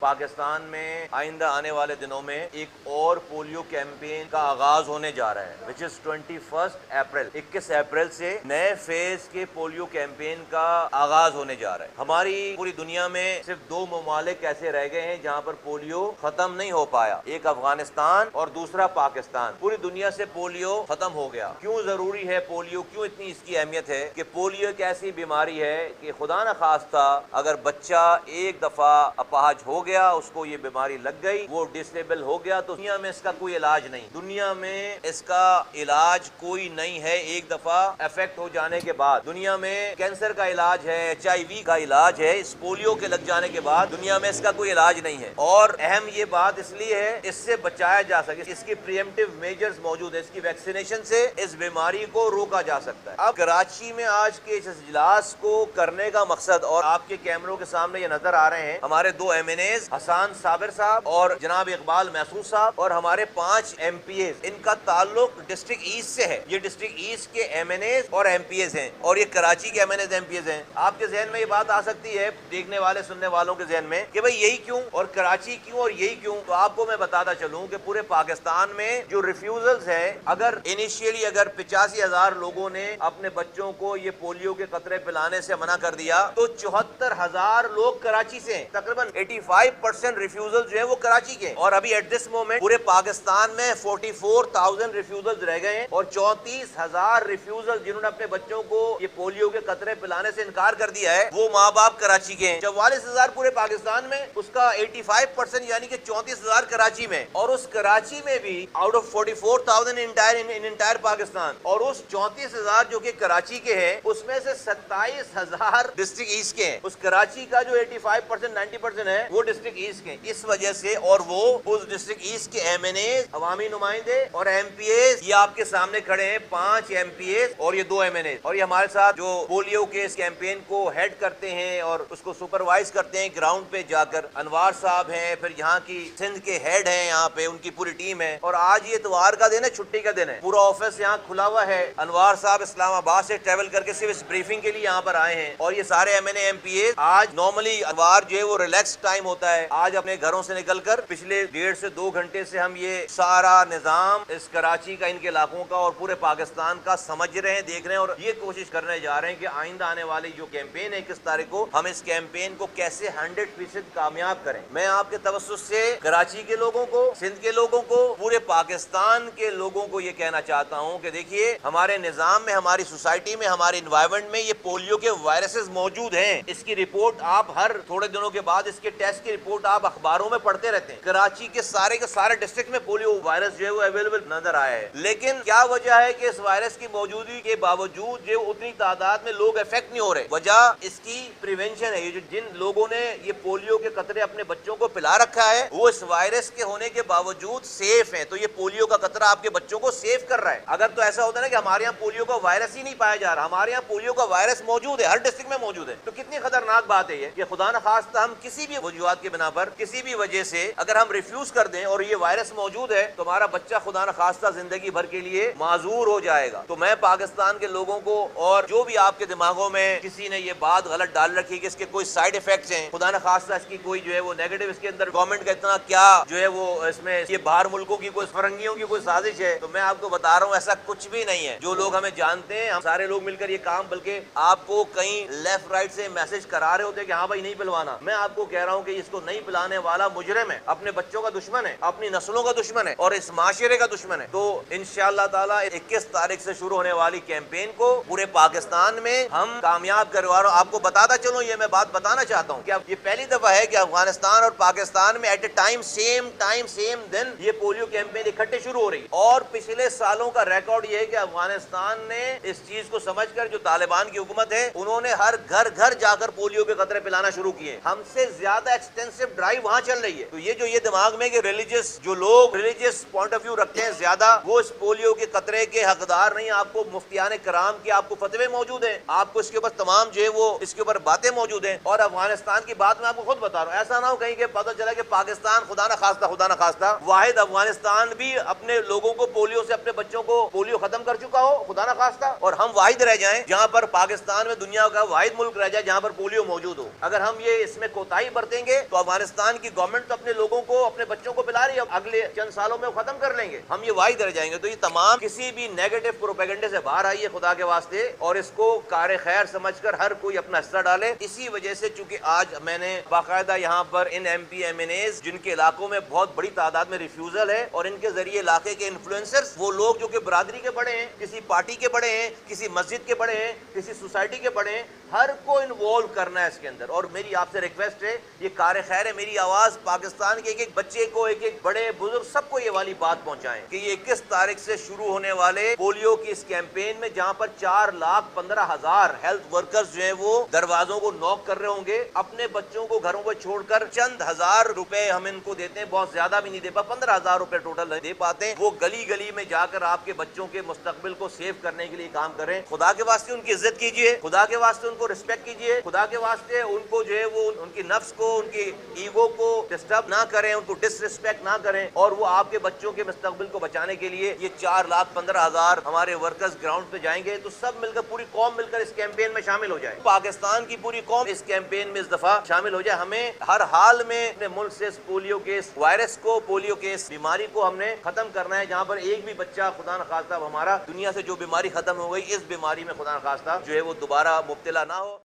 پاکستان میں آئندہ آنے والے دنوں میں ایک اور پولیو کیمپین کا آغاز ہونے جا رہا ہے which is 21 اپریل 21 اپریل سے نئے فیز کے پولیو کیمپین کا آغاز ہونے جا رہا ہے۔ ہماری پوری دنیا میں صرف دو ممالک ایسے رہ گئے ہیں جہاں پر پولیو ختم نہیں ہو پایا، ایک افغانستان اور دوسرا پاکستان۔ پوری دنیا سے پولیو ختم ہو گیا۔ کیوں ضروری ہے پولیو، کیوں اتنی اس کی اہمیت ہے کہ پولیو ایک ایسی بیماری ہے کہ خدا نخواستہ اگر بچہ ایک دفعہ اپاہج ہو گیا، اس کو یہ بیماری لگ گئی، وہ ڈسیبل ہو گیا، تو دنیا میں اس کا کوئی علاج نہیں، دنیا میں اس کا علاج کوئی نہیں ہے۔ ایک دفعہ افیکٹ ہو جانے کے بعد دنیا میں کینسر کا علاج ہے، HIV کا علاج ہے، اس پولیو کے لگ جانے کے بعد دنیا میں اس کا کوئی علاج نہیں ہے۔ اور اہم یہ بات اس لیے ہے اس سے بچایا جا سکے، اس کی پریمپٹیو میجرز موجود ہیں، اس کی ویکسینیشن سے اس بیماری کو روکا جا سکتا ہے۔ اب کراچی میں آج کے اس اجلاس کو کرنے کا مقصد، اور آپ کے کیمروں کے سامنے یہ نظر آ رہے ہیں، ہمارے دو MNAs حسان صابر صاحب اور جناب اقبال محسود صاحب اور ہمارے 5 MPAs، ان کا تعلق ڈسٹرکٹ ایسٹ سے ہے۔ یہ ڈسٹرکٹ ایسٹ کے MNAs اور MPAs ہیں، اور یہ کراچی کے MNAs MPAs ہیں۔ آپ کے ذہن میں یہ بات آ سکتی ہے، دیکھنے والے سننے والوں کے ذہن میں، کہ بھئی یہی کیوں اور کراچی کیوں اور یہی کیوں؟ تو آپ کو میں بتاتا چلوں کہ پورے پاکستان میں جو ریفیوزلز ہیں، اگر انیشیلی 85,000 لوگوں نے اپنے بچوں کو یہ پولیو کے قطرے پلانے سے منع کر دیا، تو 74,000 لوگ کراچی سے ہیں۔ تقریباً 85% ریفیوزل جو ہے وہ کراچی کے ہیں، اور ابھی ایٹ دس مومنٹ پورے پاکستان میں 44,000 ریفیوزل رہ گئے ہیں، اور 34,000 ریفیوزل جنہوں نے اپنے بچوں کو یہ پولیو کے قطرے پلانے سے انکار کر دیا ہے، وہ ماں باپ کراچی کے ہیں۔ 44,000 پورے پاکستان میں، اس کا 85% یعنی کہ 34,000 کراچی میں، اور اس کراچی میں بھی آؤٹ آف 44,000 انٹائر پاکستان، اور اس 34,000 جو کہ کراچی کے ہیں، اس میں سے 27,000 ڈسٹرکٹ ایسٹ کے ہیں۔ اس کراچی کا جو 85% 90% ہے وہ ڈسٹرکٹ ایسٹ کے، اس وجہ سے، اور وہ اس ڈسٹرکٹ ایسٹ کے MNAs، عوامی نمائندے اور MPAs، یہ آپ کے سامنے کھڑے ہیں، 5 MPAs اور یہ 2 MNAs، اور یہ ہمارے ساتھ جو پولیو کے اس کیمپین کو ہیڈ کرتے ہیں اور اس کو سپروائز کرتے ہیں گراؤنڈ پہ جا کر، انوار صاحب ہیں، پھر یہاں کی سندھ کے ہیڈ ہیں، یہاں پہ ان کی پوری ٹیم ہے۔ اور آج یہ اتوار کا دن ہے، چھٹی کا دن ہے، پورا آفس یہاں کھلا ہوا ہے۔ انوار صاحب اسلام آباد سے ٹریول کر کے صرف اس بریفنگ کے لیے یہاں پر آئے ہیں، اور یہ سارے MNA MPAs آج نارملی اتوار جو ہے وہ ریلیکس ٹائم ہوتا ہے، آج اپنے گھروں سے نکل کر پچھلے 1.5 سے 2 گھنٹے سے ہم یہ سارا نظام اس کراچی کا، ان کے علاقوں کا اور پورے پاکستان کا سمجھ رہے ہیں، دیکھ رہے ہیں، اور یہ کوشش کرنے جا رہے ہیں کہ آئندہ آنے والی جو کیمپین ہے 21 تاریخ کو، ہم اس کیمپین کو کیسے 100% کامیاب کریں۔ میں آپ کے توسط سے کراچی کے لوگوں کو، سندھ کے لوگوں کو، پورے پاکستان کے لوگوں کو یہ کہنا چاہتا ہوں کہ دیکھیے، ہمارے نظام میں، ہماری سوسائٹی میں، ہمارے انوائرمنٹ میں یہ پولیو کے وائرسز موجود ہیں۔ اس کی رپورٹ آپ ہر تھوڑے دنوں کے بعد، اس کے ٹیسٹ کی رپورٹ آپ اخباروں میں پڑھتے رہتے ہیں۔ کراچی کے سارے ڈسٹرکٹ میں پولیو وائرس جو ہے وہ اویلیبل نظر آیا ہے، لیکن کیا وجہ ہے کہ اس وائرس کی موجودگی کے باوجود جو اتنی تعداد میں لوگ افیکٹ نہیں ہو رہے؟ وجہ اس کی پریونشن ہے۔ یہ جن لوگوں نے یہ پولیو کے قطرے اپنے بچوں کو پلا رکھا ہے، وہ اس وائرس کے ہونے کے باوجود سیف ہیں، تو یہ پولیو کا قطرہ آپ کے بچوں کو سیف کر رہا ہے۔ اگر تو ایسا ہوتا ہے نا کہ ہمارے یہاں پولیو کا وائرس ہی نہیں پایا جا رہا، ہمارے یہاں پولیو کا وائرس موجود ہے، ہر ڈسٹرکٹ میں موجود ہے، تو کتنی خطرناک بات ہے یہ کہ خدا نخواستہ ہم کسی بھی وجوہات کی بنا پر، کسی بھی وجہ سے اگر ہم ریفیوز کر دیں اور یہ وائرس موجود ہے، تو ہمارا بچہ خدا نخواستہ زندگی بھر کے لیے معذور ہو جائے گا۔ تو میں پاکستان کے لوگوں کو، اور جو بھی آپ کے دماغوں میں کسی نے یہ بات غلط ڈال رکھی کہ اس کے کوئی سائیڈ ایفیکٹس ہیں، خدا نخواستہ اس کی کوئی جو ہے وہ نیگیٹو، اس کے اندر گورنمنٹ کا اتنا کیا جو ہے وہ اس میں یہ باہر ملکوں کی کوئی فرنگیوں کی کوئی سازش ہے، تو میں آپ کو بتا رہا ہوں ایسا کچھ بھی نہیں ہے۔ جو لوگ ہمیں جانتے ہیں، ہم سارے لوگ مل کر یہ کام، بلکہ آپ کو کہیں لیفٹ رائٹ سے میسج کرا رہے ہوتے ہیں کہ ہاں بھائی نہیں پلوانا، میں آپ کو کہہ رہا ہوں کہ اس کو نہیں پلانے والا مجرم ہے، اپنے بچوں کا دشمن ہے، اپنی نسلوں کا دشمن ہے، اور اس معاشرے کا دشمن ہے۔ تو انشاءاللہ تعالی 21 تاریخ سے شروع ہونے والی کیمپین کو پورے پاکستان میں ہم کامیاب کروا رہے ہیں۔ آپ کو بتاتا چلوں، یہ میں بات بتانا چاہتا ہوں کہ اب یہ پہلی دفعہ ہے کہ افغانستان اور پاکستان میں ایٹ اے ٹائم سیم دن یہ پولیو کیمپین اکٹھے شروع ہو رہی ہے، اور پچھلے سالوں کا ریکارڈ یہ ہے کہ افغانستان نے اس چیز کو سمجھ کر، جو طالبان کی حکومت ہے، انہوں نے ہر گھر جا کر پولیو کے قطرے پلانا شروع کیے۔ ہم سے زیادہ ایکسٹینسو ڈرائیو وہاں چل رہی ہے۔ تو یہ دماغ میں کہ جو لوگ ریلیجیس پوائنٹ آف ویو رکھتے ہیں زیادہ، وہ اس پولیو کے قطرے کے حقدار نہیں۔ آپ کو مفتیان کرام کے آپ کو فتوے موجود ہیں، آپ کو اس کے اوپر تمام جو ہے وہ اس کے اوپر باتیں موجود ہیں، اور افغانستان کی بات میں آپ کو خود بتا رہا ہوں، ایسا نہ ہو کہیں کہ پتہ چلا کہ پاکستان خدا نہ خواستہ واحد افغانستان بھی اپنے لوگوں کو پولیو سے، اپنے بچوں کو پولیو ختم کر چکا ہو، خدا نہ خواستہ، اور ہم واحد رہ جائیں جہاں پر پاکستان میں دنیا کا واحد ملک رہ جائے جہاں پر پولیو موجود ہو۔ اگر ہم یہ اس میں کوتاہی برتیں گے تو افغانستان کی گورنمنٹ تو اپنے لوگوں کو اپنے بچوں کو پلا رہی ہے, اگلے چند سالوں میں وہ ختم کر لیں گے, ہم یہ واحد رہ جائیں گے. تو یہ تمام کسی بھی نیگیٹو پروپیگنڈے سے باہر آئیے خدا کے واسطے, اور اس کو کار خیر سمجھ کر ہر کوئی اپنا حصہ ڈالے. اسی وجہ سے چونکہ آج میں نے باقاعدہ یہاں پر ان M P M N As جن کے علاقوں میں بہت بڑی تعداد میں ریفیوزل ہے, اور ان کے ذریعے علاقے کے انفلوئنسرز, وہ لوگ جو کہ برادری کے بڑے ہیں, کسی پارٹی کے بڑے ہیں, کسی مسجد کے بڑے ہیں, کسی سوسائٹی کے بڑے ہیں, ہر کو انوالو کرنا ہے اس کے اندر. اور میری آپ سے ریکویسٹ ہے, یہ کار خیر ہے, میری آواز پاکستان کے ایک ایک بچے کو, ایک ایک بڑے بزرگ سب کو یہ والی بات پہنچائیں کہ یہ 21 تاریخ سے شروع ہونے والے پولیو کی اس کیمپین میں, جہاں پر 4,15,000 ہیلتھ ورکرز جو ہیں وہ دروازوں کو نوک کر رہے ہوں گے, اپنے بچوں کو گھروں کو چھوڑ کر چند ہزار روپے ہم ان کو دیتے ہیں, بہت زیادہ بھی نہیں دے پا, 15,000 روپے ٹوٹل دے پاتے ہیں. وہ گلی گلی میں جا کر آپ کے بچوں کے مستقبل کو سیو کرنے کے لیے کام کریں. خدا کے واسطے ان کی عزت کیجیے, خدا کے واسطے ان کو رسپیکٹ کیجیے, خدا کے واسطے ان کو جو ہے وہ ان کی نفس کو, ان کی ایگو کو ڈسٹرب نہ کریں, ان کو ڈس رسپیکٹ نہ کریں, اور وہ آپ کے بچوں کے مستقبل کو بچانے کے لیے یہ 4,15,000 ہمارے ورکرز گراؤنڈ پہ جائیں گے. تو سب مل کر, پوری قوم مل کر اس کیمپین میں شامل ہو جائے, پاکستان کی پوری قوم اس کیمپین میں اس دفعہ شامل ہو جائے. ہمیں ہر حال میں اپنے ملک سے اس پولیو کے اس وائرس کو, پولیو کے اس بیماری کو ہم نے ختم کرنا ہے. جہاں پر ایک بھی بچہ خدا نخواستہ ہمارا دنیا سے جو بیماری ختم ہو گئی, اس بیماری میں خدا نخواستہ جو ہے وہ دوبارہ مبتلا نہ ہو.